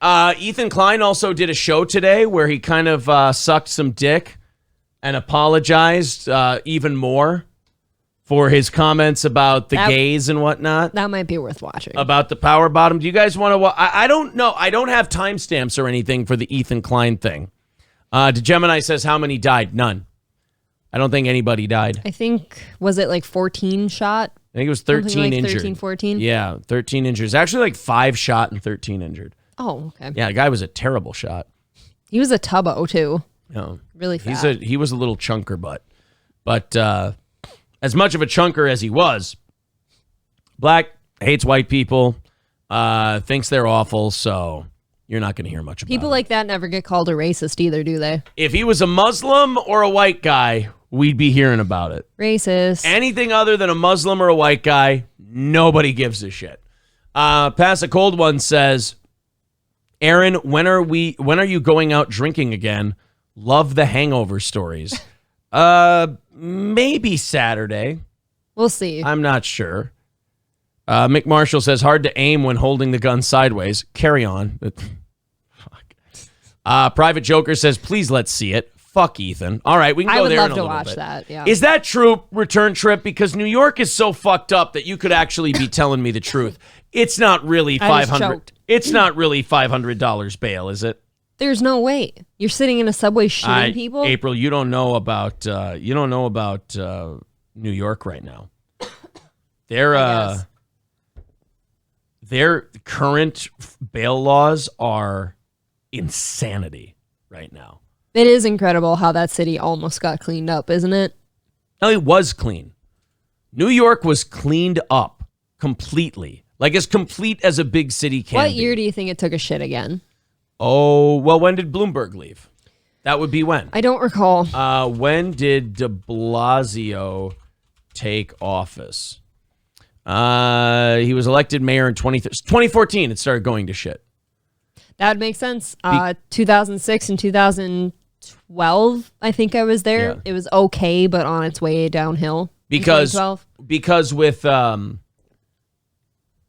Ethan Klein also did a show today where he kind of sucked some dick and apologized even more for his comments about the gays and whatnot. That might be worth watching. About the power bottom. Do you guys want to watch? I don't know. I don't have timestamps or anything for the Ethan Klein thing. Gemini says, how many died? None. I don't think anybody died. I think, was it like 14 shot? I think it was 13 injured. 13, 14? Yeah, 13 injured. It's actually like 5 shot and 13 injured. Oh, okay. Yeah, the guy was a terrible shot. He was a tubbo, too. No, really fat. He was a little chunker butt. But as much of a chunker as he was, black, hates white people, thinks they're awful, so you're not going to hear much about People it. like that never get called a racist either, do they? If he was a Muslim or a white guy, we'd be hearing about it. Racist. Anything other than a Muslim or a white guy, nobody gives a shit. Pass a Cold One says, Aaron, when are you going out drinking again? Love the hangover stories. Maybe Saturday. We'll see. I'm not sure. Mick Marshall says, hard to aim when holding the gun sideways. Carry on. Fuck. Private Joker says, please let's see it. Fuck Ethan. All right, we can go there in a little bit. I would love to watch that, yeah. Is that true, return trip? Because New York is so fucked up that you could actually be telling me the truth. It's not really $500. It's not really $500 bail, is it? There's no way. You're sitting in a subway shooting people? April, you don't know about New York right now. Their current bail laws are insanity right now. It is incredible how that city almost got cleaned up, isn't it? No, it was clean. New York was cleaned up completely. Like as complete as a big city can be. What year do you think it took a shit again? Oh, well, when did Bloomberg leave? That would be when? I don't recall. When did de Blasio take office? He was elected mayor in 2014. It started going to shit. That would make sense. 2006 and 2012, I think I was there. Yeah. It was okay, but on its way downhill. Because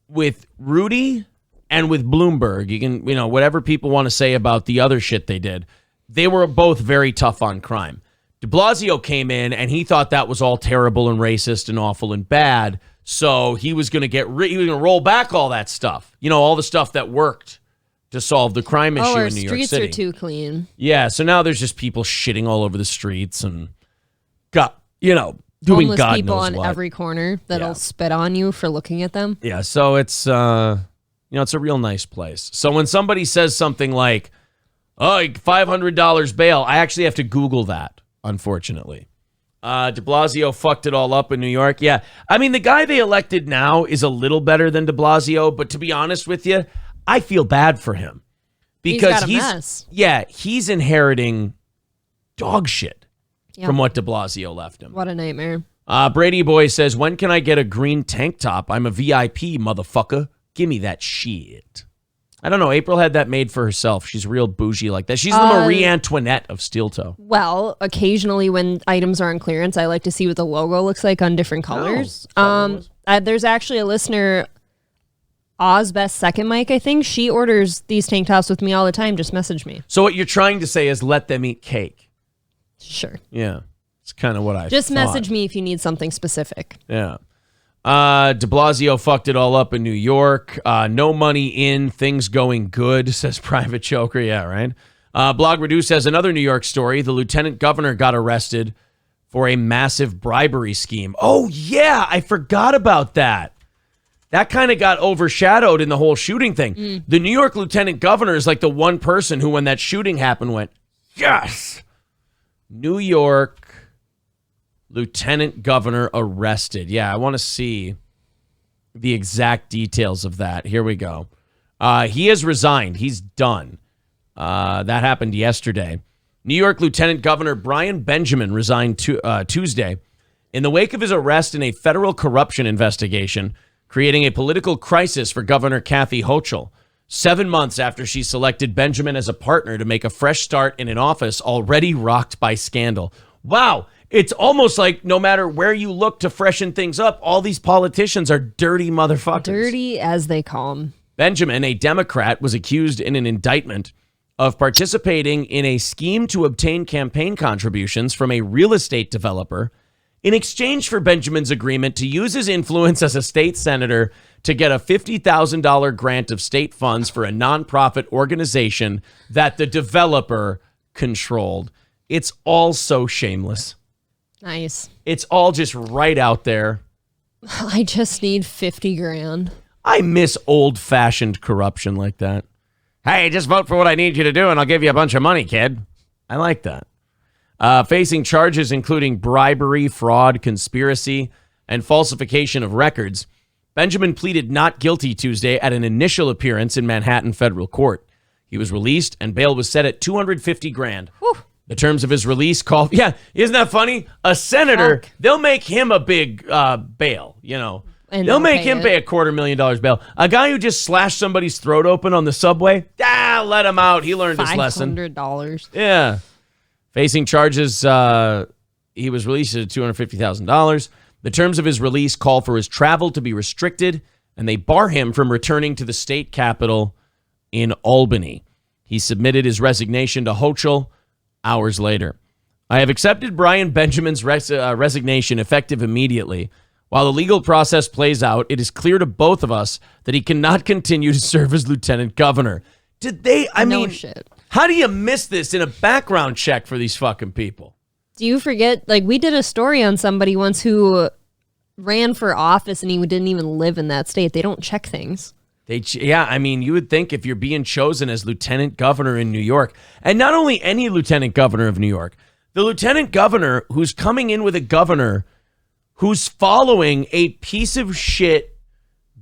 with Rudy and with Bloomberg, you can, whatever people want to say about the other shit they did, they were both very tough on crime. De Blasio came in and he thought that was all terrible and racist and awful and bad. So he was going to roll back all that stuff. All the stuff that worked to solve the crime issue in New York City. Streets are too clean. Yeah, so now there's just people shitting all over the streets and doing homeless God people knows on what. every corner that'll spit on you for looking at them. Yeah, so it's it's a real nice place. So when somebody says something like, "Oh, $500 bail," I actually have to Google that, unfortunately. De Blasio fucked it all up in New York. Yeah, I mean, the guy they elected now is a little better than de Blasio, but to be honest with you, I feel bad for him because he's inheriting dog shit from what de Blasio left him. What a nightmare. Brady Boy says, when can I get a green tank top? I'm a VIP, motherfucker. Give me that shit. I don't know. April had that made for herself. She's real bougie like that. She's the Marie Antoinette of steel toe. Well, occasionally when items are on clearance, I like to see what the logo looks like on different colors. There's actually a listener, Oz Best Second Mike, I think. She orders these tank tops with me all the time. Just message me. So what you're trying to say is let them eat cake. Sure. Yeah. It's kind of what I Just thought. message me if you need something specific. Yeah. De Blasio fucked it all up in New York. No money in, things going good, says Private Joker. Yeah, right. Blog Reduce has another New York story. The lieutenant governor got arrested for a massive bribery scheme. Oh, yeah. I forgot about that. That kind of got overshadowed in the whole shooting thing. The New York lieutenant governor is like the one person who, when that shooting happened, went, yes. New York lieutenant governor arrested. Yeah, I want to see the exact details of that. Here we go. He has resigned. He's done. That happened yesterday. New York Lieutenant Governor Brian Benjamin resigned Tuesday in the wake of his arrest in a federal corruption investigation, creating a political crisis for Governor Kathy Hochul. 7 months after she selected Benjamin as a partner to make a fresh start in an office already rocked by scandal. Wow. It's almost like no matter where you look to freshen things up, all these politicians are dirty motherfuckers. Dirty as they call them. Benjamin, a Democrat, was accused in an indictment of participating in a scheme to obtain campaign contributions from a real estate developer in exchange for Benjamin's agreement to use his influence as a state senator to get a $50,000 grant of state funds for a nonprofit organization that the developer controlled. It's all so shameless. Nice. It's all just right out there. I just need 50 grand. I miss old-fashioned corruption like that. Hey, just vote for what I need you to do, and I'll give you a bunch of money, kid. I like that. Facing charges including bribery, fraud, conspiracy, and falsification of records, Benjamin pleaded not guilty Tuesday at an initial appearance in Manhattan federal court. He was released, and bail was set at $250,000. Whew. The terms of his release call. Yeah, isn't that funny? A senator, they'll make him a big bail, you know. And they'll make him pay $250,000 bail. A guy who just slashed somebody's throat open on the subway, let him out. He learned his lesson. $500. Yeah. Facing charges, he was released at $250,000. The terms of his release call for his travel to be restricted, and they bar him from returning to the state capital in Albany. He submitted his resignation to Hochul hours later. I have accepted Brian Benjamin's resignation effective immediately. While the legal process plays out, it is clear to both of us that he cannot continue to serve as lieutenant governor. Did they? I mean, shit. How do you miss this in a background check for these fucking people? Do you forget? Like, we did a story on somebody once who ran for office and he didn't even live in that state. They don't check things. Yeah, I mean, you would think if you're being chosen as lieutenant governor in New York, and not only any lieutenant governor of New York, the lieutenant governor who's coming in with a governor who's following a piece of shit,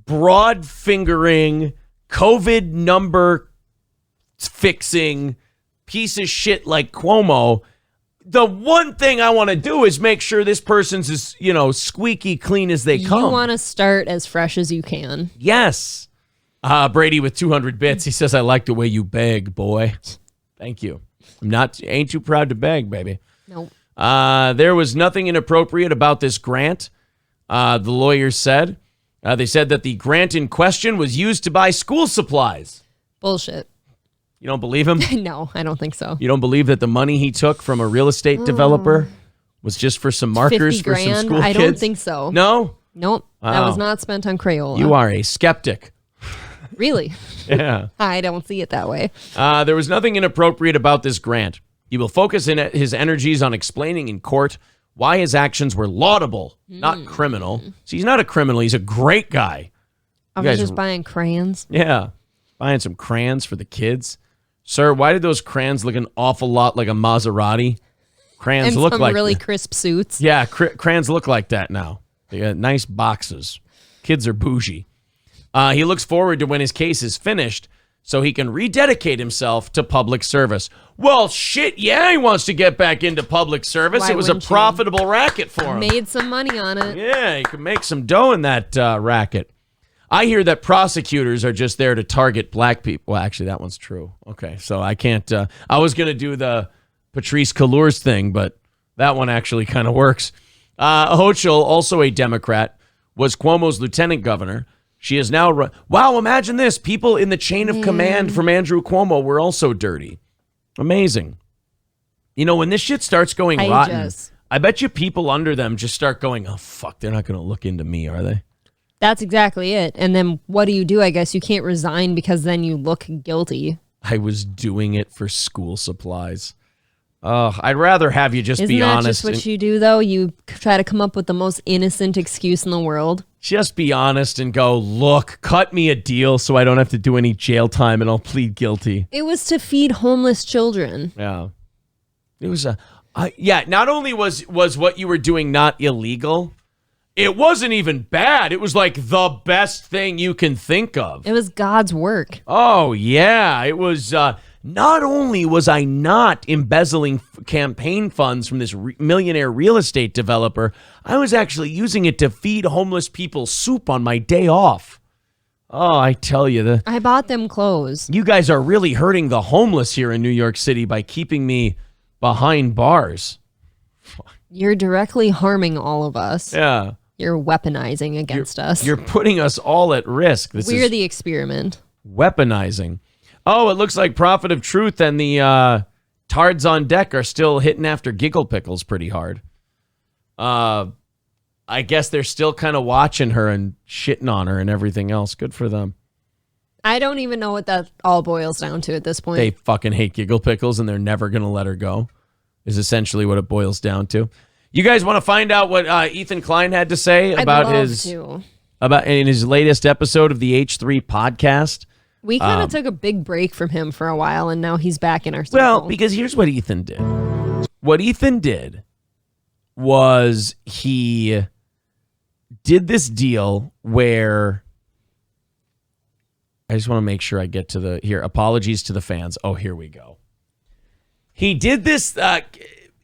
broad-fingering, COVID number fixing piece of shit like Cuomo. The one thing I want to do is make sure this person's as, squeaky clean as they come. You want to start as fresh as you can. Yes. Brady with 200 bits. He says, I like the way you beg, boy. Thank you. Ain't too proud to beg, baby. Nope. There was nothing inappropriate about this grant, the lawyers said. They said that the grant in question was used to buy school supplies. Bullshit. You don't believe him? No, I don't think so. You don't believe that the money he took from a real estate developer was just for some markers for some school kids? I don't think so. No? Nope. Wow. That was not spent on Crayola. You are a skeptic. Really? Yeah. I don't see it that way. There was nothing inappropriate about this grant. He will focus his energies on explaining in court why his actions were laudable, not criminal. See, he's not a criminal. He's a great guy. I was just buying crayons. Yeah. Buying some crayons for the kids. Sir, why did those crayons look an awful lot like a Maserati? Crayons and look some like really crisp suits. Yeah, crayons look like that now. They got nice boxes. Kids are bougie. He looks forward to when his case is finished so he can rededicate himself to public service. Well, shit, yeah, he wants to get back into public service. Why It was a profitable racket for him. Made some money on it. Yeah, he could make some dough in that racket. I hear that prosecutors are just there to target black people. Well, actually, that one's true. Okay, so I can't. I was going to do the Patrice Kahlur's thing, but that one actually kind of works. Hochul, also a Democrat, was Cuomo's lieutenant governor. She is now run. Wow, imagine this. People in the chain of command from Andrew Cuomo were also dirty. Amazing. When this shit starts going rotten, I bet you people under them just start going, oh, fuck, they're not going to look into me, are they? That's exactly it. And then what do? I guess you can't resign because then you look guilty. I was doing it for school supplies. I'd rather have you just be honest. Isn't that just what you do, though? You try to come up with the most innocent excuse in the world. Just be honest and go, look, cut me a deal so I don't have to do any jail time and I'll plead guilty. It was to feed homeless children. Yeah. It was not only was what you were doing not illegal, it wasn't even bad. It was like the best thing you can think of. It was God's work. Oh, yeah. It was, not only was I not embezzling campaign funds from this millionaire real estate developer, I was actually using it to feed homeless people soup on my day off. Oh, I tell you. I bought them clothes. You guys are really hurting the homeless here in New York City by keeping me behind bars. You're directly harming all of us. Yeah. You're weaponizing against us. You're putting us all at risk. We're the experiment. Weaponizing. Oh, it looks like Prophet of Truth and the Tards on Deck are still hitting after Giggle Pickles pretty hard. I guess they're still kind of watching her and shitting on her and everything else. Good for them. I don't even know what that all boils down to at this point. They fucking hate Giggle Pickles and they're never going to let her go, is essentially what it boils down to. You guys want to find out what Ethan Klein had to say about in his latest episode of the H3 podcast? We kind of took a big break from him for a while, and now he's back in our circle. Well, because here's what Ethan did. What Ethan did was he did this deal where I just want to make sure I get to the here. Apologies to the fans. Oh, here we go. He did this.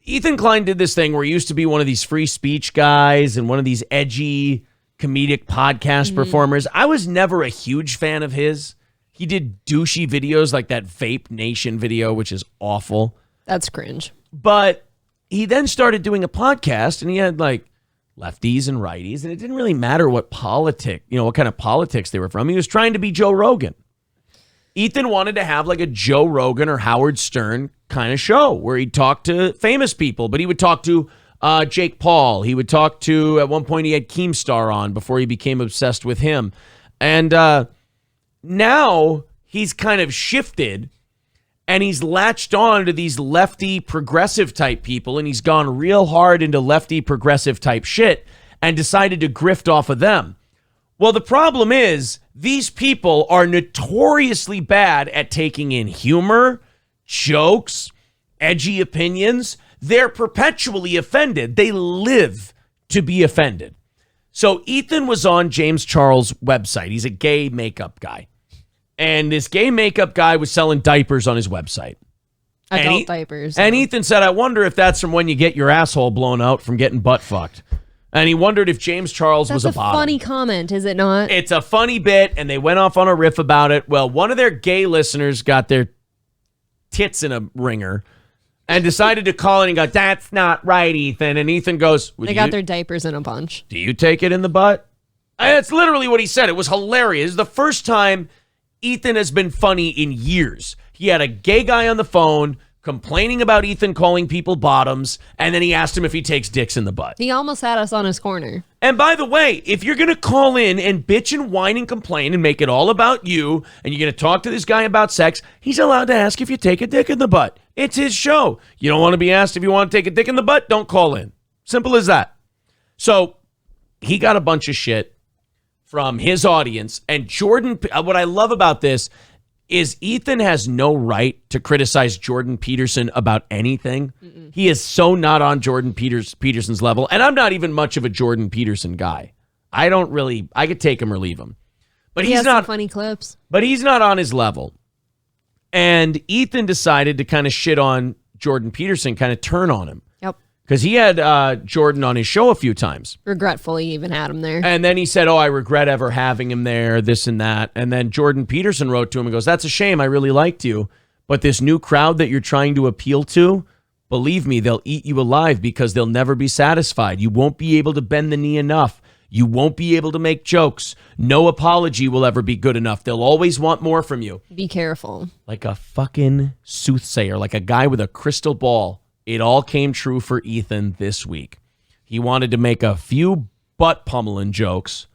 Ethan Klein did this thing where he used to be one of these free speech guys and one of these edgy comedic podcast performers. I was never a huge fan of his. He did douchey videos like that Vape Nation video, which is awful. That's cringe. But he then started doing a podcast, and he had like lefties and righties, and it didn't really matter what what kind of politics they were from. He was trying to be Joe Rogan. Ethan wanted to have like a Joe Rogan or Howard Stern kind of show where he'd talk to famous people, but he would talk to Jake Paul. He would talk to, at one point he had Keemstar on before he became obsessed with him. And now he's kind of shifted and he's latched on to these lefty progressive type people, and he's gone real hard into lefty progressive type shit and decided to grift off of them. Well, the problem is these people are notoriously bad at taking in humor, jokes, edgy opinions. They're perpetually offended. They live to be offended. So Ethan was on James Charles' website. He's a gay makeup guy. And this gay makeup guy was selling diapers on his website. Adult diapers. And Ethan said, I wonder if that's from when you get your asshole blown out from getting butt fucked. And he wondered if James Charles was a bottom. That's a funny comment, is it not? It's a funny bit, and they went off on a riff about it. Well, one of their gay listeners got their tits in a ringer and decided to call in and go, that's not right, Ethan. And Ethan goes, they got their diapers in a bunch. Do you take it in the butt? That's literally what he said. It was hilarious. The first time Ethan has been funny in years. He had a gay guy on the phone complaining about Ethan calling people bottoms, and then he asked him if he takes dicks in the butt. He almost had us on his corner. And by the way, if you're going to call in and bitch and whine and complain and make it all about you, and you're going to talk to this guy about sex, he's allowed to ask if you take a dick in the butt. It's his show. You don't want to be asked if you want to take a dick in the butt? Don't call in. Simple as that. So he got a bunch of shit from his audience. And Jordan, what I love about this is Ethan has no right to criticize Jordan Peterson about anything. Mm-mm. He is so not on Jordan Peterson's level. And I'm not even much of a Jordan Peterson guy. I could take him or leave him. But he's not funny clips. But he's not on his level. And Ethan decided to kind of shit on Jordan Peterson, kind of turn on him. Yep. Because he had Jordan on his show a few times. Regretfully even had him there. And then he said, I regret ever having him there, this and that. And then Jordan Peterson wrote to him and goes, that's a shame. I really liked you. But this new crowd that you're trying to appeal to, believe me, they'll eat you alive because they'll never be satisfied. You won't be able to bend the knee enough. You won't be able to make jokes. No apology will ever be good enough. They'll always want more from you. Be careful. Like a fucking soothsayer, like a guy with a crystal ball. It all came true for Ethan this week. He wanted to make a few butt pummeling jokes.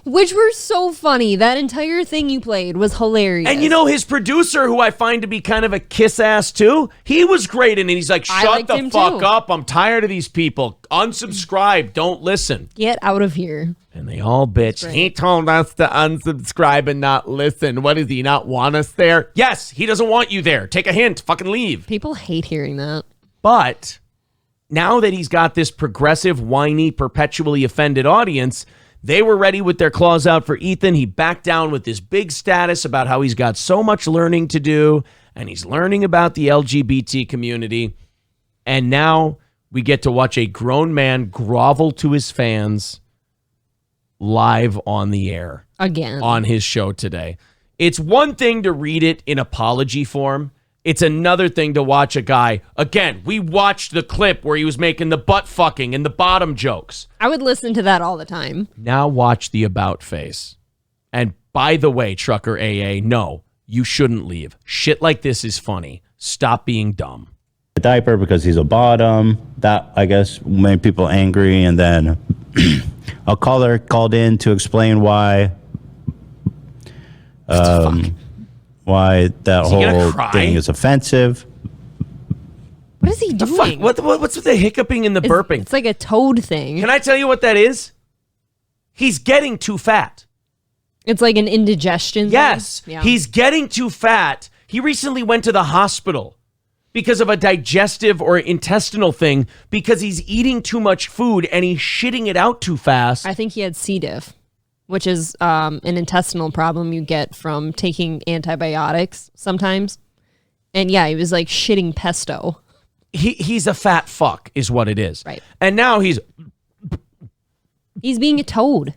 Which were so funny. That entire thing you played was hilarious. And his producer, who I find to be kind of a kiss ass too, he was great in it. He's like, shut the fuck up. I'm tired of these people. Unsubscribe. Don't listen. Get out of here. And they all bitch. He told us to unsubscribe and not listen. What does he not want us there? Yes, he doesn't want you there. Take a hint. Fucking leave. People hate hearing that. But now that he's got this progressive, whiny, perpetually offended audience, they were ready with their claws out for Ethan. He backed down with this big status about how he's got so much learning to do, and he's learning about the LGBT community. And now we get to watch a grown man grovel to his fans live on the air. Again. On his show today. It's one thing to read it in apology form. It's another thing to watch a guy. Again, we watched the clip where he was making the butt fucking and the bottom jokes. I would listen to that all the time. Now watch the about face. And by the way, Trucker AA, no, you shouldn't leave. Shit like this is funny. Stop being dumb. A diaper because he's a bottom. That, I guess, made people angry. And then a caller called in to explain why that whole thing is offensive. What is he doing? What's with the hiccuping and the burping? It's like a toad thing. Can I tell you what that is? He's getting too fat. It's like an indigestion Yes, thing? Yeah. He's getting too fat. He recently went to the hospital because of a digestive or intestinal thing because he's eating too much food and he's shitting it out too fast. I think he had C. diff, which is an intestinal problem you get from taking antibiotics sometimes. And yeah, he was like shitting pesto. He's a fat fuck is what it is. Right. And now he's being a toad.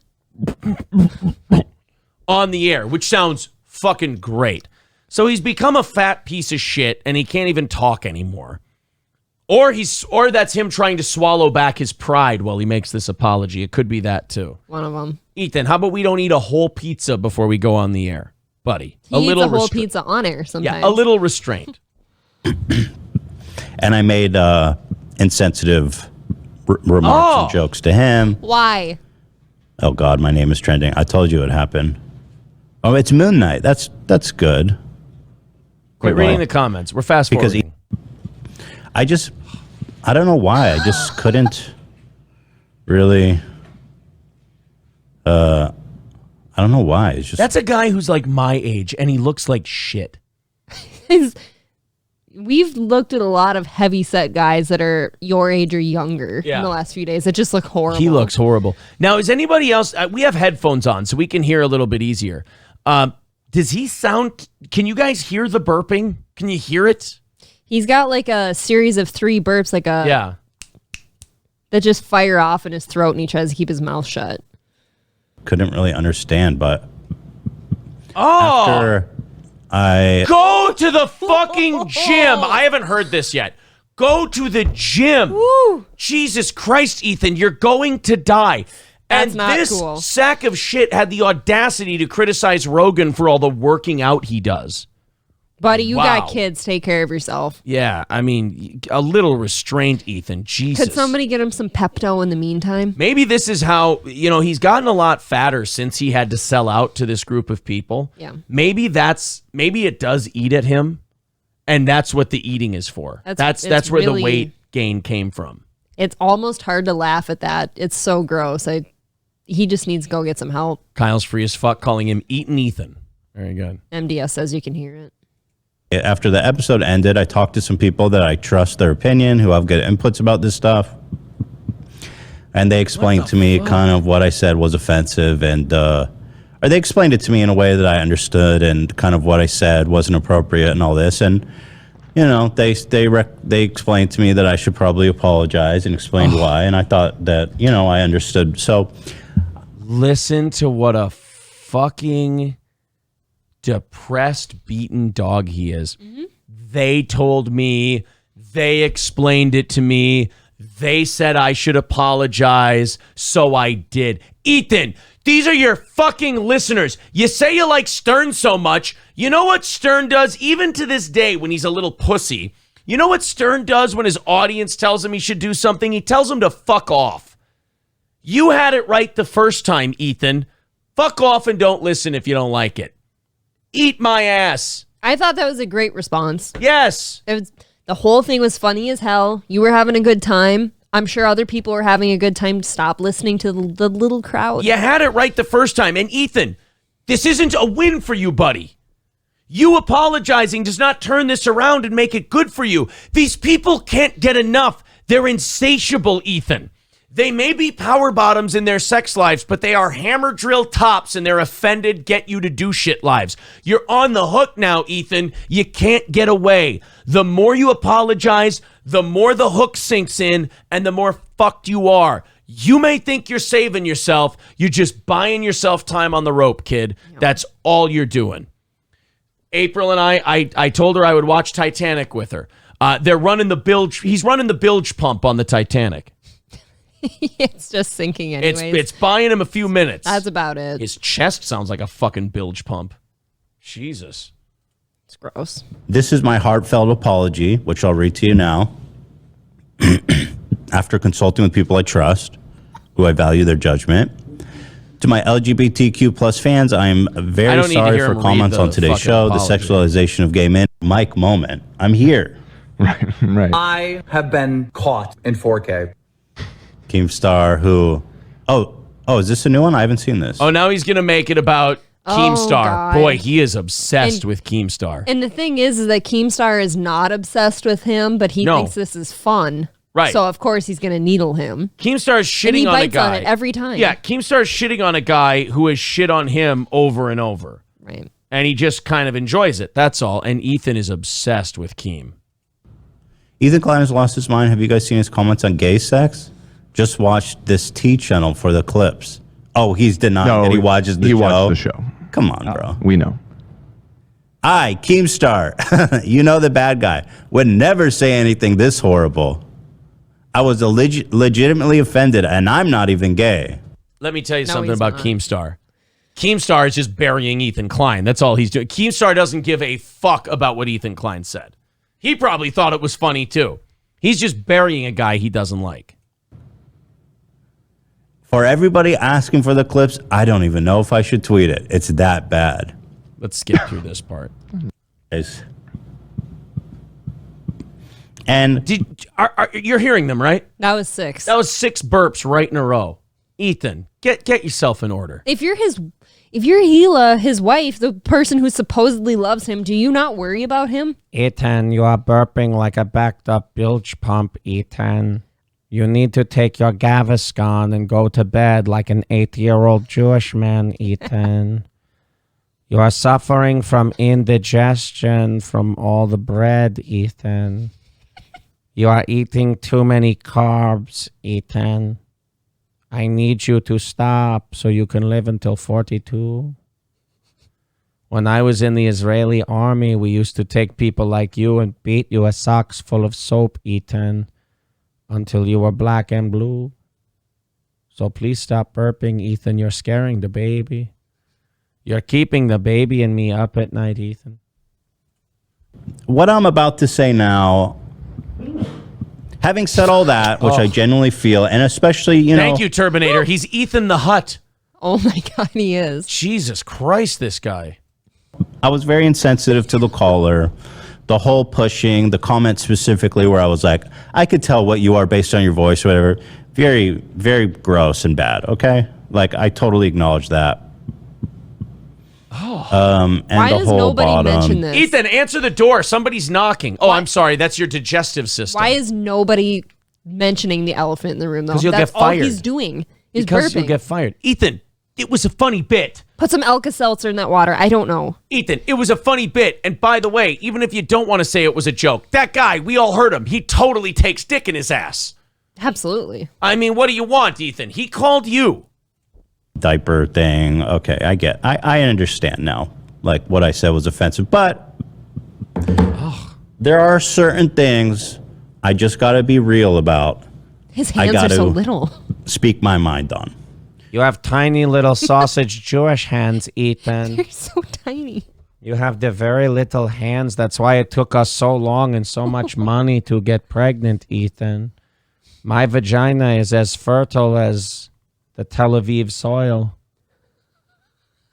on the air, which sounds fucking great. So he's become a fat piece of shit and he can't even talk anymore. Or that's him trying to swallow back his pride while he makes this apology. It could be that too. One of them. Ethan, how about we don't eat a whole pizza before we go on the air? Buddy, He eats a whole pizza on air sometimes. Yeah, a little restraint. And I made insensitive remarks and jokes to him. Why? Oh God, my name is trending. I told you it happened. Oh, it's Moon Knight. That's good. Quit reading the comments. We're fast forwarding. I don't know why. I just couldn't really. I don't know why. It's just That's a guy who's like my age and he looks like shit. We've looked at a lot of heavy-set guys that are your age or younger in the last few days. It just look horrible. He looks horrible. Now, is anybody else? We have headphones on, so we can hear a little bit easier. Does he sound? Can you guys hear the burping? Can you hear it? He's got like a series of 3 burps, that just fire off in his throat, and he tries to keep his mouth shut. couldn't really understand, but after I go to the fucking gym. I haven't heard this yet. Go to the gym. Woo. Jesus Christ, Ethan, you're going to die. That's and not this cool. sack of shit had the audacity to criticize Rogan for all the working out he does. Buddy, you Wow. got kids. Take care of yourself. Yeah, I mean, a little restraint, Ethan. Jesus. Could somebody get him some Pepto in the meantime? Maybe this is how, he's gotten a lot fatter since he had to sell out to this group of people. Yeah. Maybe it does eat at him, and that's what the eating is for. That's where the weight gain came from. It's almost hard to laugh at that. It's so gross. He just needs to go get some help. Kyle's free as fuck, calling him Eatin' Ethan. Very good. MDS says you can hear it. After the episode ended, I talked to some people that I trust their opinion, who have good inputs about this stuff. And they explained to me kind of what I said was offensive, and or they explained it to me in a way that I understood, and kind of what I said wasn't appropriate and all this. And they explained to me that I should probably apologize and explain why. And I thought that I understood. So listen to what a fucking depressed, beaten dog he is. Mm-hmm. They told me, they explained it to me, they said I should apologize, so I did. Ethan, these are your fucking listeners. You say you like Stern so much. You know what Stern does even to this day when he's a little pussy? You know what Stern does when his audience tells him he should do something? He tells them to fuck off. You had it right the first time, Ethan. Fuck off and don't listen if you don't like it. Eat my ass. I thought that was a great response. Yes. The whole thing was funny as hell. You were having a good time. I'm sure other people were having a good time. Stop listening to the little crowd. You had it right the first time. And Ethan, this isn't a win for you, buddy. You apologizing does not turn this around and make it good for you. These people can't get enough. They're insatiable, Ethan. They may be power bottoms in their sex lives, but they are hammer drill tops and they're offended, get you to do shit lives. You're on the hook now, Ethan. You can't get away. The more you apologize, the more the hook sinks in and the more fucked you are. You may think you're saving yourself. You're just buying yourself time on the rope, kid. That's all you're doing. April and I told her I would watch Titanic with her. They're running the bilge. He's running the bilge pump on the Titanic. It's just sinking anyways. It's buying him a few minutes. That's about it. His chest sounds like a fucking bilge pump. Jesus. It's gross. This is my heartfelt apology, which I'll read to you now. After consulting with people I trust, who I value their judgment. To my LGBTQ plus fans, I am very sorry for comments on today's show, the sexualization of gay men. Mike moment. I'm here. Right. I have been caught in 4K. Keemstar, who... Oh, is this a new one? I haven't seen this. Oh, now he's going to make it about Keemstar. God. Boy, he is obsessed with Keemstar. And the thing is that Keemstar is not obsessed with him, but he thinks this is fun. Right. So, of course, he's going to needle him. Keemstar is shitting and he on a bites guy. on it every time. Yeah, Keemstar is shitting on a guy who has shit on him over and over. Right. And he just kind of enjoys it. That's all. And Ethan is obsessed with Keem. Ethan Klein has lost his mind. Have you guys seen his comments on gay sex? Just watched this T channel for the clips. Oh, he's denying that he watches the show? He watched the show. Come on, bro. We know. I, Keemstar, you know the bad guy, would never say anything this horrible. I was legitimately offended, and I'm not even gay. Let me tell you something he's about not. Keemstar. Keemstar is just burying Ethan Klein. That's all he's doing. Keemstar doesn't give a fuck about what Ethan Klein said. He probably thought it was funny, too. He's just burying a guy he doesn't like. For everybody asking for the clips, I don't even know if I should tweet it. It's that bad. Let's skip through this part. And You're hearing them, right? That was 6. That was 6 burps right in a row. Ethan, get yourself in order. If you're Gila, his wife, the person who supposedly loves him, do you not worry about him? Ethan, you are burping like a backed up bilge pump, Ethan. You need to take your Gaviscon and go to bed like an 8-year-old Jewish man, Ethan. You are suffering from indigestion from all the bread, Ethan. You are eating too many carbs, Ethan. I need you to stop so you can live until 42. When I was in the Israeli army, we used to take people like you and beat you with socks full of soap, Ethan, until you were black and blue. So please stop burping, Ethan. You're scaring the baby. You're keeping the baby and me up at night, Ethan. what I'm about to say now, having said all that, which I genuinely feel, and especially, you know... Thank you, Turbinator. He's Ethan the Hutt. Oh my God, he is. Jesus Christ, this guy. I was very insensitive to the caller. The whole pushing, the comment specifically where I was like, I could tell what you are based on your voice or whatever. Very, very gross and bad, okay? Like, I totally acknowledge that. And Why the does whole nobody bottom. mention this? Ethan, answer the door. Somebody's knocking. Oh, I'm sorry. That's your digestive system. Why is nobody mentioning the elephant in the room, though? 'Cause you'll That's get fired. all he's doing is Because burping. you'll get fired. Ethan, it was a funny bit. Put some Alka-Seltzer in that water. I don't know. Ethan, it was a funny bit. And by the way, even if you don't want to say it was a joke, that guy, we all heard him. He totally takes dick in his ass. Absolutely. I mean, what do you want, Ethan? He called you. Diaper thing. Okay, I understand now. Like, what I said was offensive. But there are certain things I just got to be real about. His hands are so little. Speak my mind on. You have tiny little sausage Jewish hands, Ethan. They're so tiny. You have the very little hands. That's why it took us so long and so much money to get pregnant, Ethan. My vagina is as fertile as the Tel Aviv soil.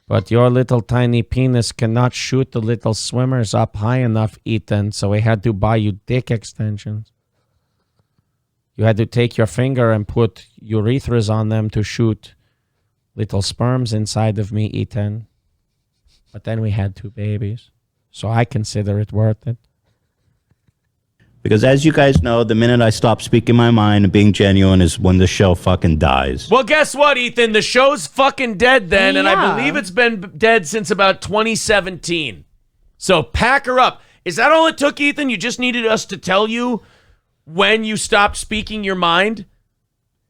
But your little tiny penis cannot shoot the little swimmers up high enough, Ethan, so we had to buy you dick extensions. You had to take your finger and put urethras on them to shoot little sperms inside of me, Ethan. But then we had 2 babies, so I consider it worth it. Because as you guys know, the minute I stop speaking my mind and being genuine is when the show fucking dies. Well, guess what, Ethan? The show's fucking dead then, and I Yeah. believe it's been dead since about 2017. So pack her up. Is that all it took, Ethan? You just needed us to tell you when you stopped speaking your mind?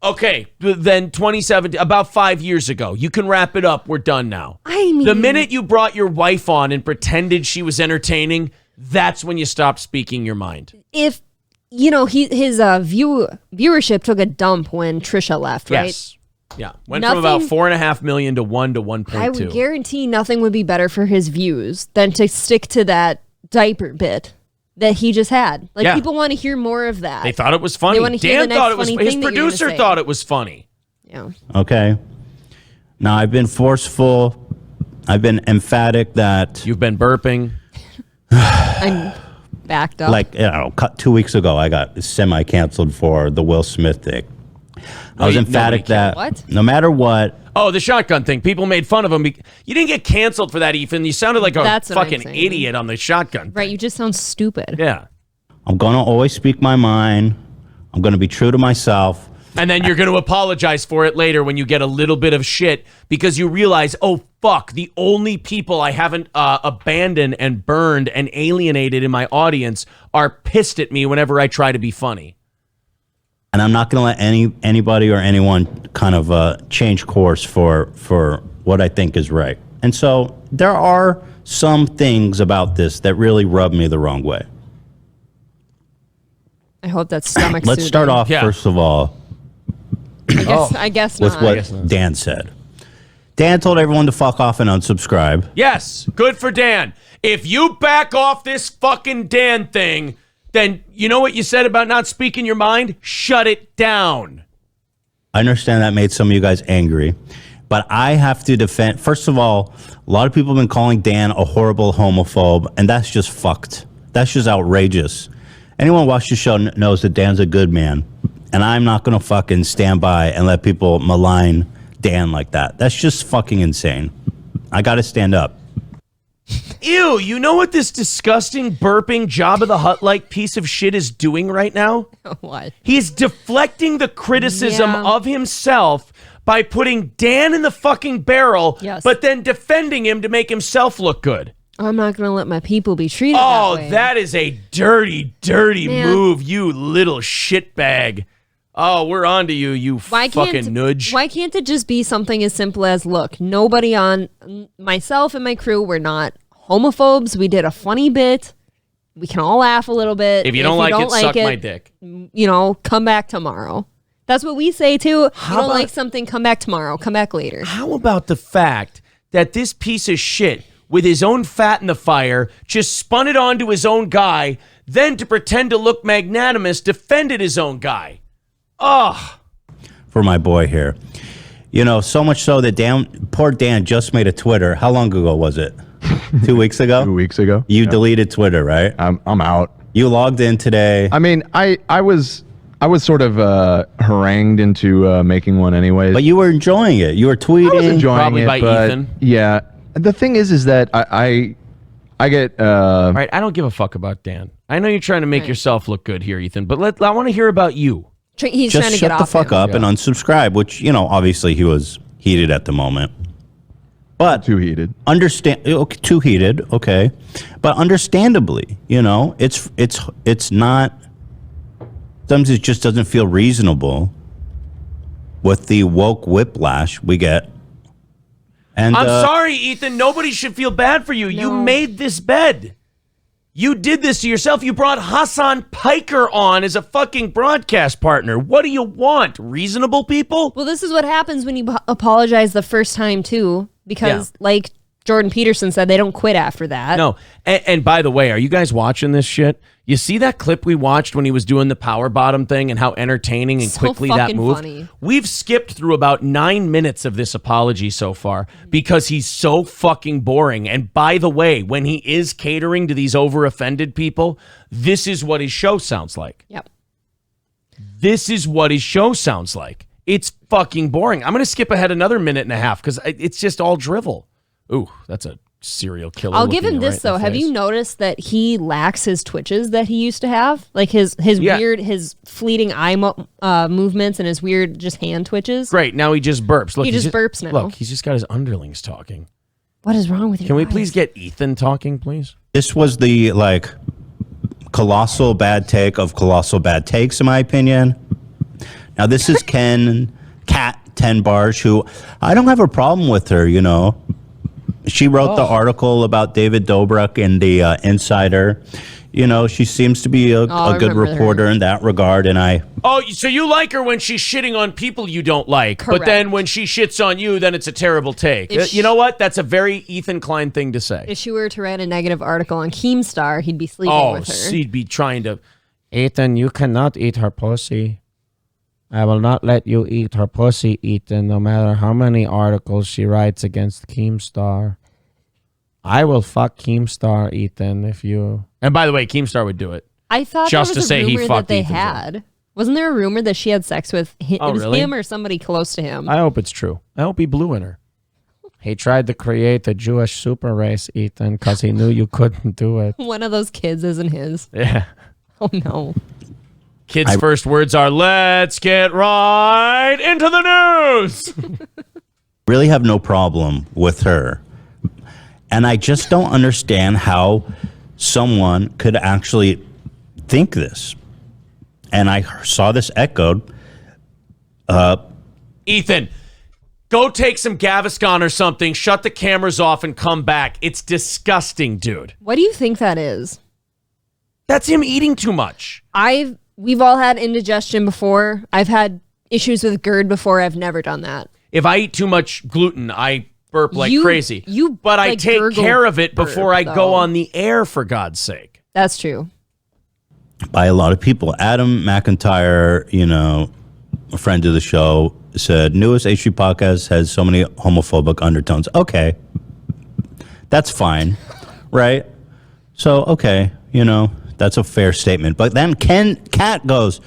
Okay, then 2017, about 5 years ago. You can wrap it up. We're done now. I mean, The minute you brought your wife on and pretended she was entertaining, that's when you stopped speaking your mind. if you know, his viewership took a dump when Trisha left, right? Yes. Yeah. Went from about 4.5 million to 1 to 1.2. I would guarantee nothing would be better for his views than to stick to that diaper bit that he just had. Like, people want to hear more of that. They thought it was funny. They want to hear Dan the thought next it was funny his thing that you're producer gonna say. thought it was funny. Yeah. Okay. Now, I've been forceful. I've been emphatic that, You've been burping. I'm backed up. like, 2 weeks ago, I got semi-canceled for the Will Smith thing. I was emphatic that What? no matter what, Oh, the shotgun thing. People made fun of him. You didn't get canceled for that, Ethan. You sounded like a That's what I'm fucking saying. idiot on the shotgun Right, thing. you just sound stupid. Yeah. I'm going to always speak my mind. I'm going to be true to myself. And then you're going to apologize for it later when you get a little bit of shit because you realize, oh, fuck, the only people I haven't abandoned and burned and alienated in my audience are pissed at me whenever I try to be funny. And I'm not going to let anybody or anyone kind of change course for what I think is right. And so there are some things about this that really rub me the wrong way. I hope that's stomach Let's start off, Yeah. first of all, I guess with not. what Dan said. Dan told everyone to fuck off and unsubscribe. Yes, good for Dan. If you back off this fucking Dan thing, then you know what you said about not speaking your mind? Shut it down. I understand that made some of you guys angry, but I have to defend. First of all, a lot of people have been calling Dan a horrible homophobe, and that's just fucked. That's just outrageous. Anyone who watches the show knows that Dan's a good man, and I'm not going to fucking stand by and let people malign Dan like that. That's just fucking insane. I got to stand up. Ew, you know what this disgusting burping Jabba the Hutt-like piece of shit is doing right now? What? He's deflecting the criticism Yeah. of himself by putting Dan in the fucking barrel, Yes. but then defending him to make himself look good. I'm not going to let my people be treated Oh, that way. that is a dirty, dirty Man. move, you little shitbag. Oh, we're on to you, you fucking nudge. Why can't it just be something as simple as, look, nobody on myself and my crew, we're not homophobes. We did a funny bit. We can all laugh a little bit. If you don't like it, suck my dick. You know, come back tomorrow. That's what we say too. How you don't about- like something, come back tomorrow. Come back later. How about the fact that this piece of shit, with his own fat in the fire, just spun it onto his own guy, then to pretend to look magnanimous, defended his own guy? Ugh. For my boy here. You know, so much so that poor Dan just made a Twitter. How long ago was it? 2 weeks ago? 2 weeks ago. You deleted Twitter, right? I'm out. You logged in today. I mean, I was sort of harangued into making one anyways. But you were enjoying it. You were tweeting. I was enjoying Probably it, by but Ethan. Yeah. The thing is that I get All right, I don't give a fuck about Dan. I know you're trying to make yourself look good here, Ethan, but I want to hear about you. He's Just trying to shut get the off fuck him. up and unsubscribe, which, you know, obviously he was heated at the moment. But too heated. too heated, okay. But understandably, you know, it's not, sometimes it just doesn't feel reasonable with the woke whiplash we get. And I'm sorry, Ethan. Nobody should feel bad for you. You No. made this bed. You did this to yourself. You brought Hassan Piker on as a fucking broadcast partner. What do you want? Reasonable people? Well, this is what happens when you apologize the first time too, because like Jordan Peterson said, they don't quit after that. No. And by the way, are you guys watching this shit? You see that clip we watched when he was doing the power bottom thing and how entertaining and So quickly that fucking moved? funny. We've skipped through about 9 minutes of this apology so far because he's so fucking boring. And by the way, when he is catering to these over-offended people, this is what his show sounds like. Yep. This is what his show sounds like. It's fucking boring. I'm going to skip ahead another minute and a half because it's just all drivel. Ooh, that's a serial killer. I'll give looking him you this right in though. the Have face. you noticed that he lacks his twitches that he used to have? Like his weird, his fleeting eye movements and his weird just hand twitches. Great. Now he just burps. Look, He he's just burps now. Look, he's just got his underlings talking. What is wrong with you? Can we please get Ethan talking, please? this was the, like, colossal bad take of colossal bad takes, in my opinion. Now, this is Kat 10 Bars, who I don't have a problem with her, you know. She wrote the article about David Dobrik in the Insider. She seems to be a good remember reporter in that regard, and I. Oh, so you like her when she's shitting on people you don't like, Correct. but then when she shits on you, then it's a terrible take. You know what? That's a very Ethan Klein thing to say. If she were to write a negative article on Keemstar, he'd be sleeping with her. She'd be trying to. Ethan, you cannot eat her pussy. I will not let you eat her pussy, Ethan, no matter how many articles she writes against Keemstar. I will fuck Keemstar, Ethan, if you... And by the way, Keemstar would do it. I thought Just there was to a say he rumor fucked that they Ethan's had. Wasn't there a rumor that she had sex with him? Oh, It was really? him or somebody close to him. I hope it's true. I hope he blew in her. He tried to create a Jewish super race, Ethan, because he knew you couldn't do it. One of those kids isn't his. Yeah. Oh, no. Kids' first words are, let's get right into the news. Really have no problem with her. And I just don't understand how someone could actually think this. And I saw this echoed. Ethan, go take some Gaviscon or something, shut the cameras off, and come back. It's disgusting, dude. What do you think that is? That's him eating too much. We've all had indigestion before. I've had issues with GERD before. I've never done that. If I eat too much gluten, I burp like crazy. But I like, take gurgle care of it before burp, I go though. on the air, for God's sake. That's true. By a lot of people. Adam McIntyre, a friend of the show, said, newest H3 podcast has so many homophobic undertones. Okay. That's fine. Right? So, okay, that's a fair statement. But then Kat goes,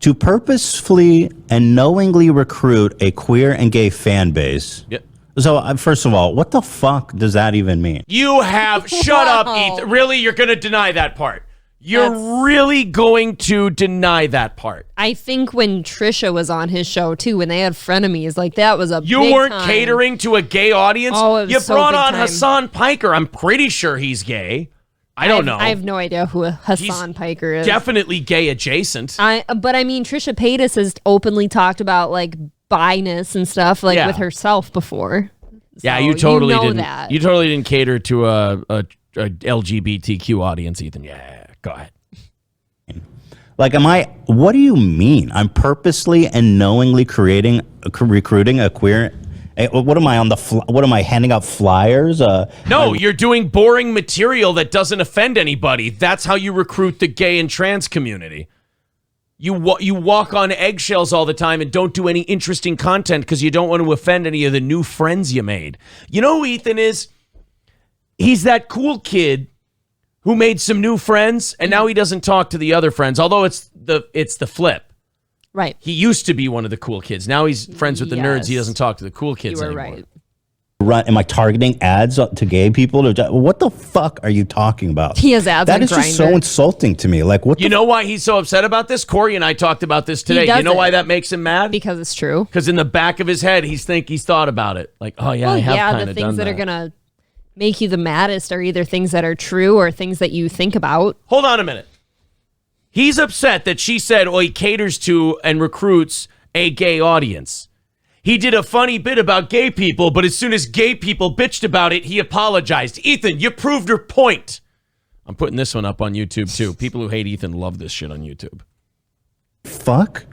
to purposefully and knowingly recruit a queer and gay fan base. Yep. So, first of all, what the fuck does that even mean? You have... Shut up, Wow. Ethan. Really? You're going to deny that part? You're really going to deny that part? I think when Trisha was on his show, too, when they had frenemies, like, that was a You big weren't time. catering to a gay audience? Oh, it was you so brought big on time. Hassan Piker. I'm pretty sure he's gay. I don't know. I have no idea who Hassan He's Piker is. Definitely gay adjacent. But I mean, Trisha Paytas has openly talked about like bi-ness and stuff like Yeah. with herself before. Yeah, So you totally know didn't. that. You totally didn't cater to a LGBTQ audience, Ethan. Yeah, go ahead. Like, what do you mean? I'm purposely and knowingly recruiting a queer. What am I what am I handing out flyers? No, you're doing boring material that doesn't offend anybody. That's how you recruit the gay and trans community. You walk on eggshells all the time and don't do any interesting content because you don't want to offend any of the new friends you made. You know who Ethan is? He's that cool kid who made some new friends and now he doesn't talk to the other friends. Although it's the flip. Right. He used to be one of the cool kids. Now he's friends with the nerds. He Yes. doesn't talk to the cool kids You were anymore. right. Am I targeting ads to gay people? What the fuck are you talking about? He has ads That on is just so Grindr. insulting to me. Like, what? You know why he's so upset about this? Corey and I talked about this today. does You know why it. that makes him mad? Because it's true. Because in the back of his head, he's thought about it. Like, oh yeah, Well, I have yeah, kind the of things done that that. are gonna make you the maddest are either things that are true or things that you think about. Hold on a minute. He's upset that she said, oh, he caters to and recruits a gay audience. He did a funny bit about gay people, but as soon as gay people bitched about it, he apologized. Ethan, you proved your point. I'm putting this one up on YouTube too. People who hate Ethan love this shit on YouTube. Fuck?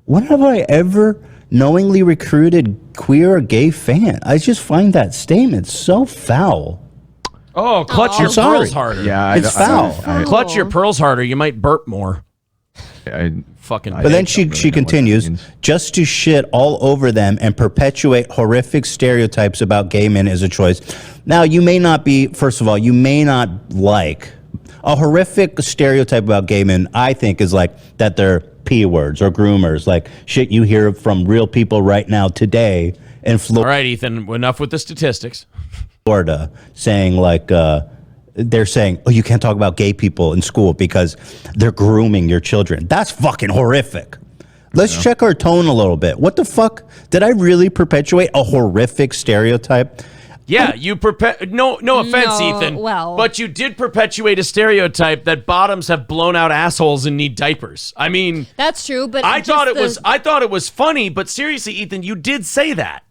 When have I ever knowingly recruited queer or gay fan? I just find that statement so foul. Oh, clutch your I'm sorry. pearls harder. Yeah, It's foul. Clutch your pearls harder. You might burp more. Fucking. But then don't she really know what that continues, means. just to shit all over them and perpetuate horrific stereotypes about gay men is a choice. Now, you may not be, first of all, you may not like a horrific stereotype about gay men, I think, is like that they're P words or groomers, like shit you hear from real people right now today in All right, Ethan, enough with the statistics. Florida saying like, they're saying, oh, you can't talk about gay people in school because they're grooming your children. That's fucking horrific. Let's check our tone a little bit. What the fuck? Did I really perpetuate a horrific stereotype? Yeah, you no offense, No, Ethan. well- but you did perpetuate a stereotype that bottoms have blown out assholes and need diapers. I mean, That's true, but I just thought it the- was funny, but seriously, Ethan, you did say that.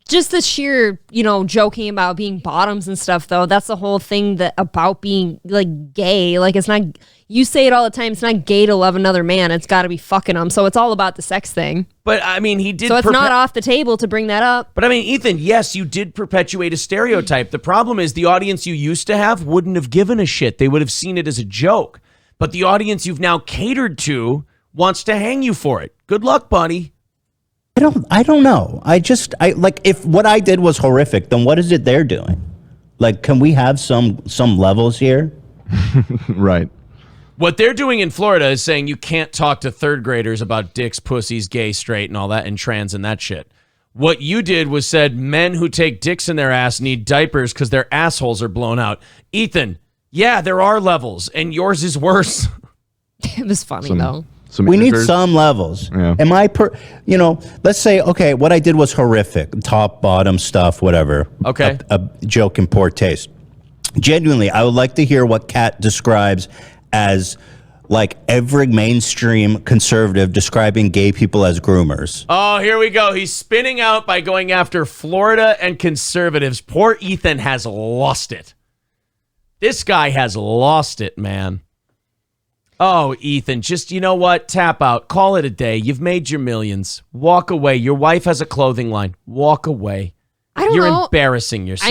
just the sheer, joking about being bottoms and stuff, though. That's the whole thing about being like gay. Like, it's not, you say it all the time. It's not gay to love another man. It's got to be fucking them. So it's all about the sex thing. But I mean, he did. So it's not off the table to bring that up. But I mean, Ethan, yes, you did perpetuate a stereotype. The problem is the audience you used to have wouldn't have given a shit. They would have seen it as a joke. But the audience you've now catered to wants to hang you for it. Good luck, buddy. I don't know. I like, if what I did was horrific, then what is it they're doing? Like, can we have some levels here? Right. What they're doing in Florida is saying you can't talk to third graders about dicks, pussies, gay, straight, and all that, and trans and that shit. What you did was said men who take dicks in their ass need diapers because their assholes are blown out. Ethan, yeah, there are levels, and yours is worse. It was funny, though. We need some levels. Yeah. Am I let's say, okay, what I did was horrific. Top, bottom stuff, whatever. Okay. A joke in poor taste. Genuinely, I would like to hear what Kat describes as like every mainstream conservative describing gay people as groomers. Oh, here we go. He's spinning out by going after Florida and conservatives. Poor Ethan has lost it. This guy has lost it, man. Oh, Ethan, just, you know what? Tap out. Call it a day. You've made your millions. Walk away. Your wife has a clothing line. Walk away. I don't You're know. embarrassing yourself.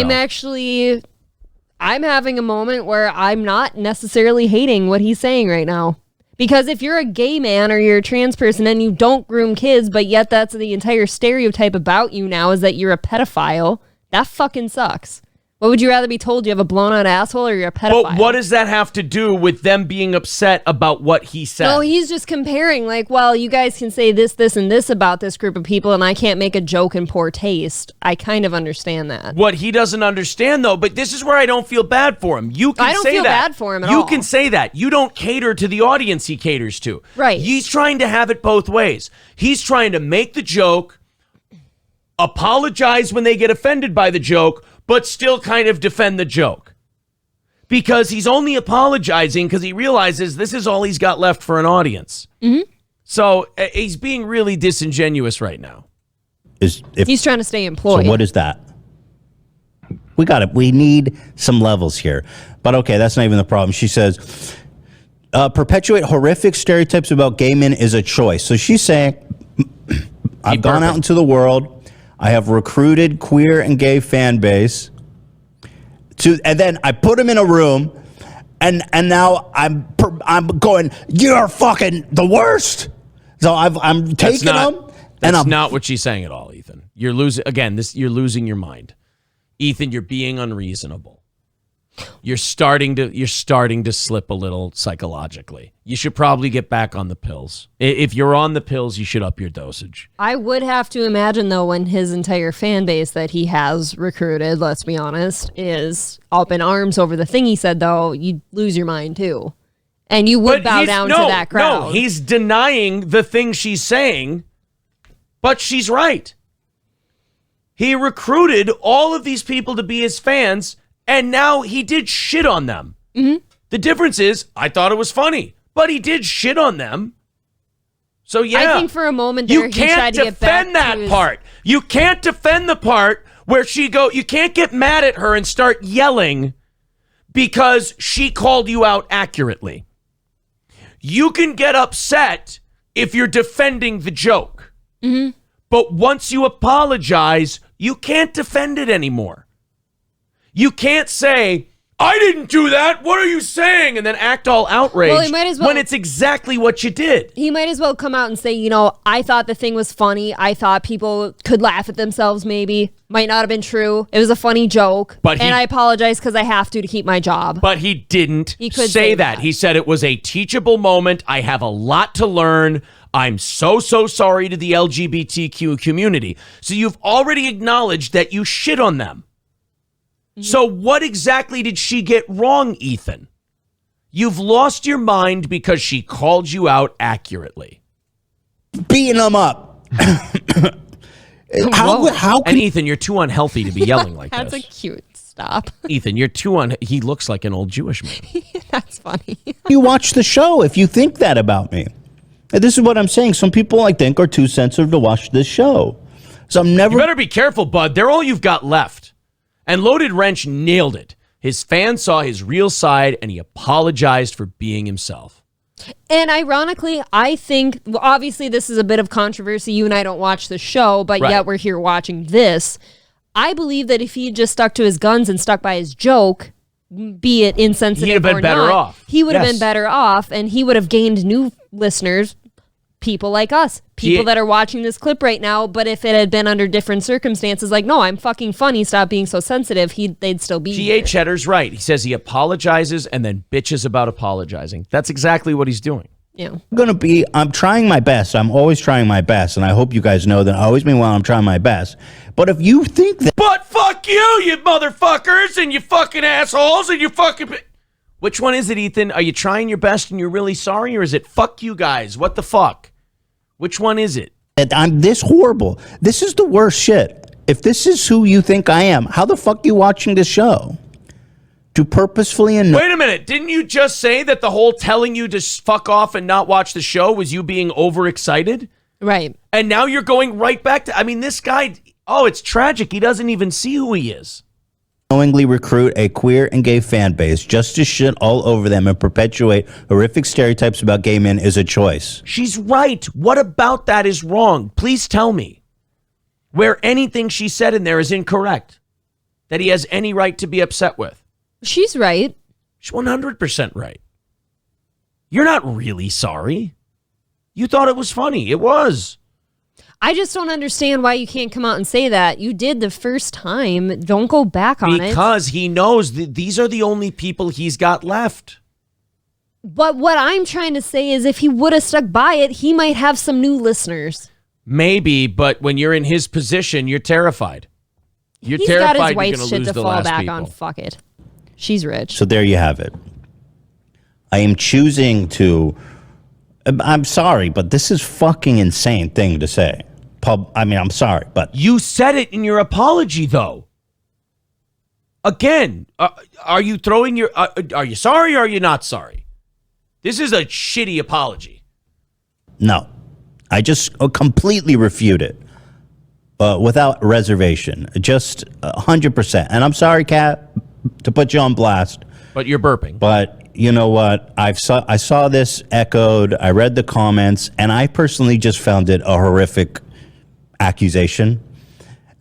I'm having a moment where I'm not necessarily hating what he's saying right now. Because if you're a gay man or you're a trans person and you don't groom kids, but yet that's the entire stereotype about you now is that you're a pedophile, that fucking sucks. What would you rather be told? You have a blown out asshole or you're a pedophile? But what does that have to do with them being upset about what he said? No, he's just comparing, like, well, you guys can say this, this, and this about this group of people, and I can't make a joke in poor taste. I kind of understand that. What he doesn't understand, though, but this is where I don't feel bad for him. You can say that. I don't feel bad for him at all. You can say that. You don't cater to the audience he caters to. Right. He's trying to have it both ways. He's trying to make the joke, apologize when they get offended by the joke, but still kind of defend the joke. Because he's only apologizing because he realizes this is all he's got left for an audience. Mm-hmm. So he's being really disingenuous right now. He's trying to stay employed. So what is that? We got it. We need some levels here. But okay, that's not even the problem. She says, perpetuate horrific stereotypes about gay men is a choice. So she's saying, I've gone out into the world. I have recruited queer and gay fan base and then I put them in a room and now I'm going, you're fucking the worst. So I'm taking them. That's not what she's saying at all, Ethan. You're losing your mind. Ethan, you're being unreasonable. You're starting to slip a little psychologically. You should probably get back on the pills. If you're on the pills, you should up your dosage. I would have to imagine, though, when his entire fan base that he has recruited, let's be honest, is up in arms over the thing he said, though, you'd lose your mind, too. And you would bow down to that crowd. No, he's denying the thing she's saying, but she's right. He recruited all of these people to be his fans, and now he did shit on them. Mm-hmm. The difference is, I thought it was funny, but he did shit on them. So yeah, I think for a moment there, you can't defend that part. You can't defend the part where you can't get mad at her and start yelling because she called you out accurately. You can get upset if you're defending the joke. Mm-hmm. But once you apologize, you can't defend it anymore. You can't say, I didn't do that. What are you saying? And then act all outraged when it's exactly what you did. He might as well come out and say, I thought the thing was funny. I thought people could laugh at themselves maybe. Might not have been true. It was a funny joke. And I apologize because I have to keep my job. But he didn't say that. He said it was a teachable moment. I have a lot to learn. I'm so sorry to the LGBTQ community. So you've already acknowledged that you shit on them. So what exactly did she get wrong, Ethan? You've lost your mind because she called you out accurately. Beating them up. How and Ethan, you're too unhealthy to be yelling like That's this. That's a cute stop. Ethan, you're he looks like an old Jewish man. That's funny. You watch the show if you think that about me. And this is what I'm saying. Some people, I think, are too sensitive to watch this show. So I'm You never. better be careful, bud. They're all you've got left. And Loaded Wrench nailed it. His fans saw his real side, and he apologized for being himself. And ironically, I think, well, obviously this is a bit of controversy. You and I don't watch the show, but Right. yet we're here watching this. I believe that if he had just stuck to his guns and stuck by his joke, be it insensitive He'd have been or better not, off. he would have Yes. been better off, and he would have gained new listeners, people like us, people that are watching this clip right now. But if it had been under different circumstances, like, no, I'm fucking funny, stop being so sensitive, they'd still be here. G.A. Cheddar's right. He says he apologizes and then bitches about apologizing. That's exactly what he's doing. Yeah. I'm trying my best. I'm always trying my best. And I hope you guys know that I always mean well, I'm trying my best. But if you think that. But fuck you motherfuckers, and you fucking assholes, and you fucking... Which one is it, Ethan? Are you trying your best and you're really sorry, or is it fuck you guys? What the fuck? Which one is it? I'm this horrible. This is the worst shit. If this is who you think I am, how the fuck are you watching this show? To purposefully and Wait a minute. Didn't you just say that the whole telling you to fuck off and not watch the show was you being overexcited? Right. And now you're going right back to... I mean, this guy... Oh, it's tragic. He doesn't even see who he is. knowingly recruit a queer and gay fan base just to shit all over them and perpetuate horrific stereotypes about gay men is a choice. She's right. What about that is wrong? Please tell me where anything she said in there is incorrect, that he has any right to be upset with. She's right. She's 100% right. You're not really sorry. You thought it was funny. It was. I just don't understand why you can't come out and say that. You did the first time. Don't go back on it. Because he knows that these are the only people he's got left. But what I'm trying to say is if he would have stuck by it, he might have some new listeners. Maybe, but when you're in his position, you're terrified. You're He's terrified got his you're wife's going to shit lose to the fall last back people. on. Fuck it. She's rich. So there you have it. I am choosing to... I'm sorry, but this is fucking insane thing to say. I'm sorry, but... You said it in your apology, though. Again, are you throwing your... are you sorry or are you not sorry? This is a shitty apology. No. I just completely refute it. Without reservation. Just 100%. And I'm sorry, Kat, to put you on blast. But you're burping. But you know what? I saw this echoed. I read the comments, and I personally just found it a horrific accusation.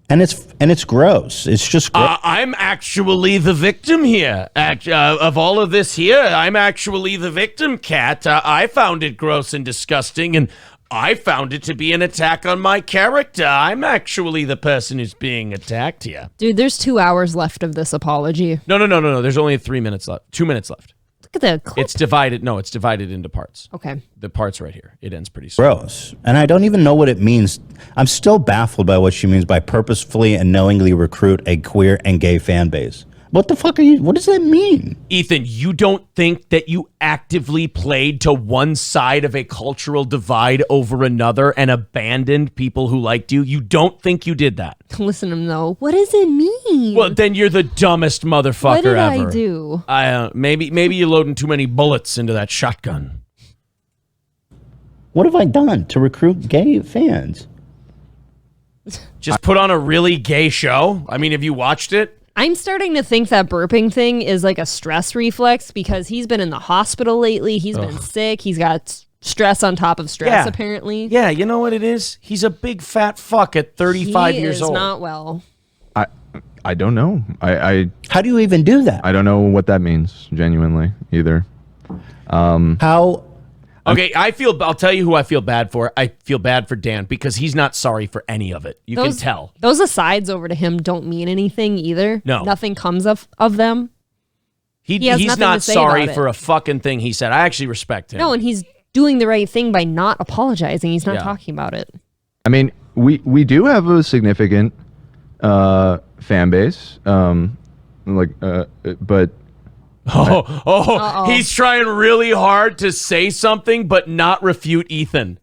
And it's gross. It's just gross. I'm actually the victim here. Of all of this here, I'm actually the victim, Kat. I found it gross and disgusting, and I found it to be an attack on my character. I'm actually the person who's being attacked here. Dude, there's 2 hours left of this apology. No. There's only 3 minutes left. 2 minutes left. Look at that clip. It's divided. No, it's divided into parts. Okay. The parts right here. It ends pretty soon. Gross. And I don't even know what it means. I'm still baffled by what she means by purposefully and knowingly recruit a queer and gay fan base. What the fuck what does that mean? Ethan, you don't think that you actively played to one side of a cultural divide over another and abandoned people who liked you? You don't think you did that? Listen to him, though. What does it mean? Well, then you're the dumbest motherfucker what did ever. I do? Maybe you're loading too many bullets into that shotgun. What have I done to recruit gay fans? Just put on a really gay show? I mean, have you watched it? I'm starting to think that burping thing is like a stress reflex because he's been in the hospital lately. He's been sick. He's got stress on top of stress, apparently. Yeah, you know what it is? He's a big fat fuck at 35 years old. He is not well. I don't know. I How do you even do that? I don't know what that means genuinely either. How? Okay, I'll tell you who I feel bad for. I feel bad for Dan because he's not sorry for any of it. You can tell. Those asides over to him don't mean anything either. No. Nothing comes of them. He has he's nothing not to say sorry about for it. a fucking thing he said. I actually respect him. No, and he's doing the right thing by not apologizing. He's not talking about it. I mean, we do have a significant fan base, but He's trying really hard to say something but not refute Ethan.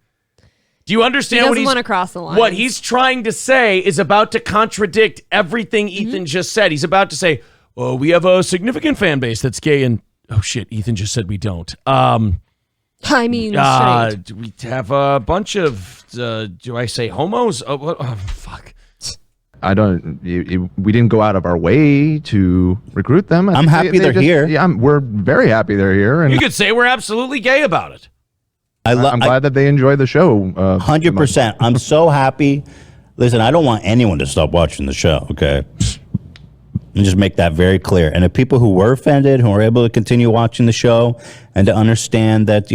Do you understand He what doesn't want to cross the line. What he's trying to say is about to contradict everything Ethan just said. He's about to say, "Oh, we have a significant fan base that's gay," and oh shit, Ethan just said we don't. I mean, straight. Do we have a bunch of, do I say homos? Oh, fuck. I don't. We didn't go out of our way to recruit them. I'm happy they're here. Yeah, we're very happy they're here, and You could say we're absolutely gay about it. I'm glad that they enjoy the show. 100%. I'm so happy. Listen, I don't want anyone to stop watching the show, okay? And just make that very clear. And the people who were offended, who are able to continue watching the show and to understand that,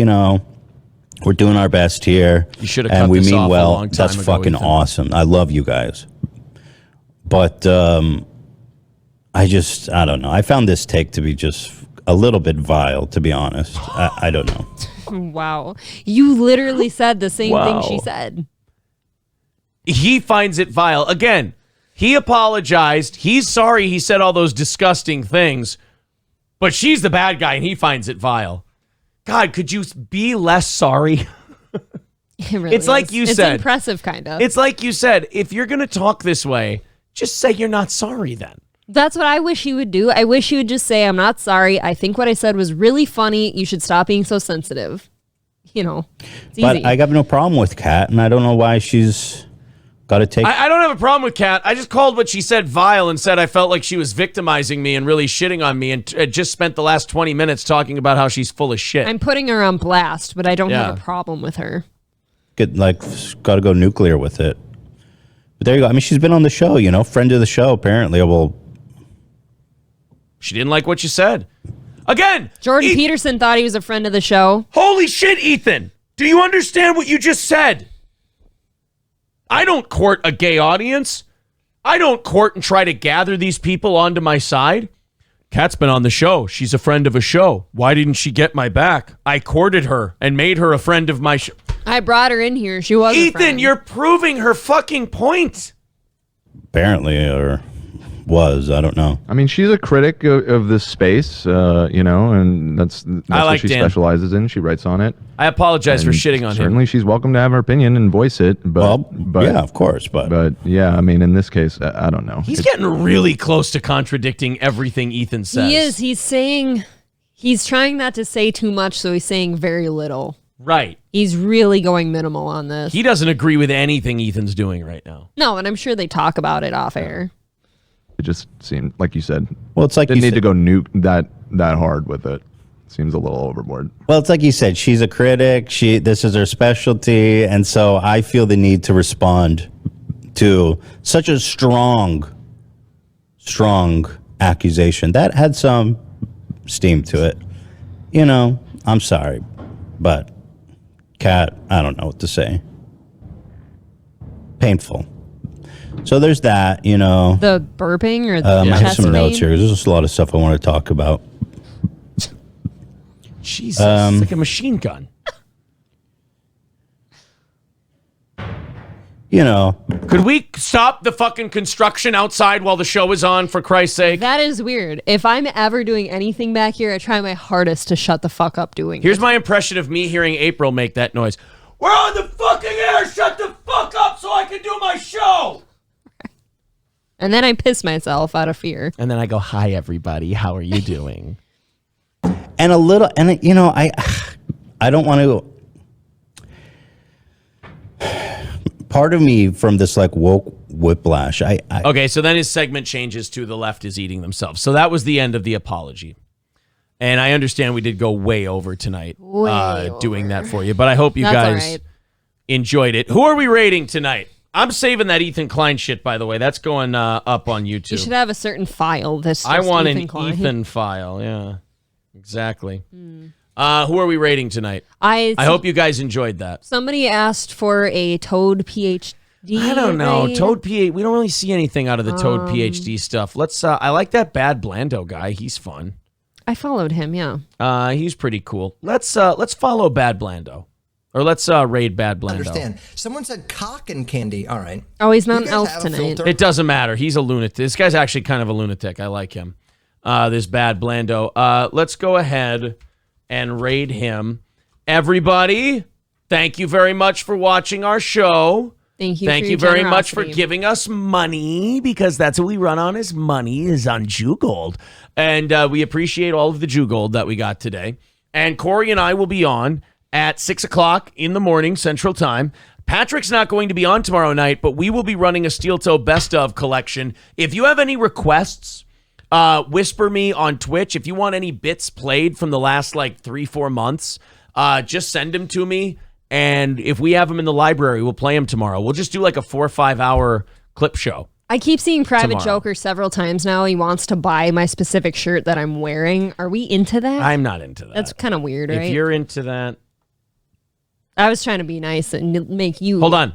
we're doing our best here. You should have and cut we this mean off a well. long time That's ago, fucking Ethan. awesome. I love you guys. But I don't know. I found this take to be just a little bit vile, to be honest. I don't know. Wow. You literally said the same thing she said. He finds it vile. Again, he apologized. He's sorry he said all those disgusting things, but she's the bad guy and he finds it vile. God, could you be less sorry? It really It's like is. you said. It's impressive, kind of. It's like you said, if you're going to talk this way, just say you're not sorry then. That's what I wish he would do. I wish he would just say, I'm not sorry. I think what I said was really funny. You should stop being so sensitive. It's But easy. I have no problem with Kat, and I don't know why she's got to take... I don't have a problem with Kat. I just called what she said vile and said I felt like she was victimizing me and really shitting on me and just spent the last 20 minutes talking about how she's full of shit. I'm putting her on blast, but I don't Yeah. have a problem with her. got to go nuclear with it. But there you go. I mean, she's been on the show, friend of the show, apparently. Well, She didn't like what you said. Again, Jordan Peterson thought he was a friend of the show. Holy shit, Ethan. Do you understand what you just said? I don't court a gay audience. I don't court and try to gather these people onto my side. Kat's been on the show. She's a friend of a show. Why didn't she get my back? I courted her and made her a friend of my show. I brought her in here. She was a Ethan, friend. you're proving her fucking point. apparently, or was, I don't know. I mean, she's a critic of this space, and that's like what she Dan. specializes in. She writes on it. I apologize for And shitting on him. certainly, she's welcome to have her opinion and voice it. But, Yeah, of course, but yeah, I mean, in this case, I don't know. He's getting really close to contradicting everything Ethan says. He is. He's trying not to say too much, so he's saying very little. Right. He's really going minimal on this. He doesn't agree with anything Ethan's doing right now. No, and I'm sure they talk about it off air. It just seemed, like you said, Well, it's like didn't you need said, to go nuke that hard with it. Seems a little overboard. well, it's like you said. She's a critic. This is her specialty, and so I feel the need to respond to such a strong accusation that had some steam to it. I'm sorry, but Kat, I don't know what to say. Painful. So there's that, The burping or the I have chest some pain? notes here. There's just a lot of stuff I want to talk about. Jesus, it's like a machine gun. Could we stop the fucking construction outside while the show is on, for Christ's sake? That is weird. If I'm ever doing anything back here, I try my hardest to shut the fuck up doing Here's it. my impression of me hearing April make that noise. We're on the fucking air! Shut the fuck up so I can do my show! And then I piss myself out of fear. And then I go, hi, everybody. How are you doing? And a little, and I don't want to. Part of me from this woke whiplash. Okay, so then his segment changes to the left is eating themselves. So that was the end of the apology. And I understand we did go way over tonight doing that for you. But I hope you That's guys all right. enjoyed it. Who are we rating tonight? I'm saving that Ethan Klein shit, by the way. That's going up on YouTube. You should have a certain file. I want an Klein. Ethan file. Yeah, exactly. Who are we rating tonight? I hope you guys enjoyed that. Somebody asked for a Toad PhD. I don't know. raid. Toad PhD. We don't really see anything out of the Toad PhD stuff. Let's. I like that Bad Blando guy. He's fun. I followed him, yeah. He's pretty cool. Let's follow Bad Blando, or let's raid Bad Blando. Understand. Someone said cock and candy. All right. Oh, he's not You an guys elf have a tonight. filter? It doesn't matter. He's a lunatic. This guy's actually kind of a lunatic. I like him. This Bad Blando. Let's go ahead and raid him. Everybody, thank you very much for watching our show. Thank you. Thank for you your very much for generosity. giving us money, because that's what we run on, is money, is on Jew Gold. And we appreciate all of the Jew Gold that we got today. And Corey and I will be on at 6 o'clock in the morning Central Time. Patrick's not going to be on tomorrow night, but we will be running a Steel Toe Best Of collection. If you have any requests, whisper me on Twitch. If you want any bits played from the last 3-4 months, just send them to me. And if we have them in the library, we'll play them tomorrow. We'll just do a 4 or 5 hour clip show. I keep seeing Private tomorrow. Joker several times now. He wants to buy my specific shirt that I'm wearing. Are we into that? I'm not into that. That's kind of weird, right? If you're into that. I was trying to be nice and make you. Hold on.